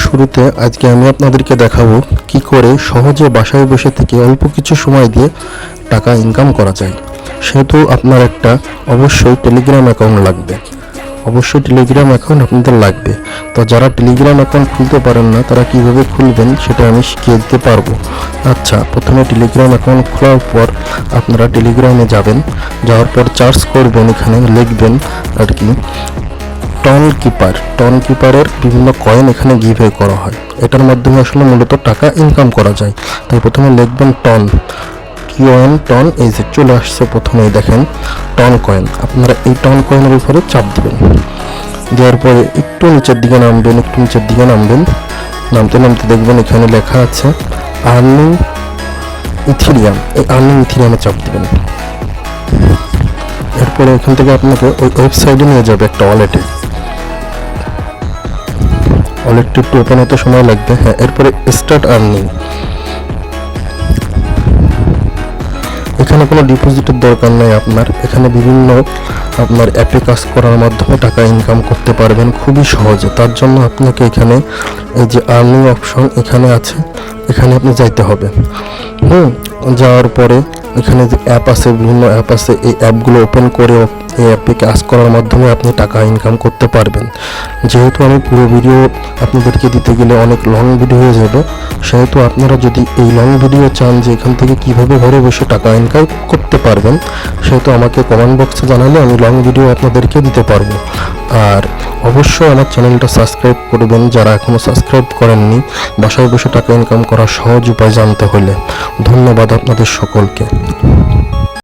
শুরুতে আজকে আমি আপনাদেরকে দেখাবো কি করে সহজে বাসায় বসে থেকে অল্প কিছু সময় দিয়ে টাকা ইনকাম করা যায়। সেহেতু আপনার একটা অবশ্যই টেলিগ্রাম অ্যাকাউন্ট লাগবে। অবশ্যই টেলিগ্রাম অ্যাকাউন্ট আপনাদের লাগবে। তো যারা টেলিগ্রাম অ্যাকাউন্ট খুলতে পারেন না তারা কিভাবে খুলবেন সেটা আমি শিখিয়ে দিতে পারবো। আচ্ছা, প্রথমে টেলিগ্রাম অ্যাকাউন্ট খোলার পর আপনারা টেলিগ্রামে যাবেন। যাওয়ার পর সার্চ করবেন, এখানে লিখবেন আর কি টন কিপারের বিভিন্ন কয়েন এখানে গিভওয়ে করা হয়। এটার মাধ্যমে আসলে মূলত টাকা ইনকাম করা যায়। তাই প্রথমে লিখবেন টন, এই যে চলে আসছে। প্রথমেই দেখেন টন কয়েন। আপনারা এই টন কয়েনের উপরে চাপ দিবেন। দেওয়ার পরে একটু নিচের দিকে নামবেন। নামতে দেখবেন এখানে লেখা আছে আর্নিং ইথিরিয়াম। এই আর্নিং ইথিরিয়ামে চাপ দিবেন। এরপরে এখান থেকে আপনাকে ওই ওয়েবসাইটে নিয়ে যাবে একটা ওয়ালেটে একটু ওপেন হতে সময় লাগবে। হ্যাঁ, এরপরে স্টার্ট আর্নিং। এখানে কোনো ডিপোজিটের দরকার নেই আপনার। এখানে বিভিন্ন আপনার অ্যাপে কাজ করার মাধ্যমে টাকা ইনকাম করতে পারবেন খুবই সহজে। তার জন্য আপনাকে এখানে এই যে আর্নিং অপশন এখানে আছে, এখানে আপনি যাইতে হবে। যাওয়ার পরে এখানে যে অ্যাপ আছে, বিভিন্ন অ্যাপ আছে, এই অ্যাপগুলো ওপেন করে এই অ্যাপে কাজ করার মাধ্যমে আপনি টাকা ইনকাম করতে পারবেন। যেহেতু আমি পুরো ভিডিও আপনাদেরকে দিতে গেলে অনেক লং ভিডিও হয়ে যাবে, সেহেতু আপনারা যদি এই লং ভিডিও চান যে এখান থেকে কিভাবে ঘরে বসে টাকা ইনকাম করতে পারবেন, সেহেতু আমাকে কমেন্ট বক্সে জানালে আমি লং ভিডিও আপনাদেরকে দিতে পারবো। আর অবশ্যই আমার চ্যানেলটা সাবস্ক্রাইব করবেন যারা এখনও সাবস্ক্রাইব করেননি, বাসায় বসে টাকা ইনকাম করার সহজ উপায় জানতে হলে। ধন্যবাদ আপনাদের সকলকে।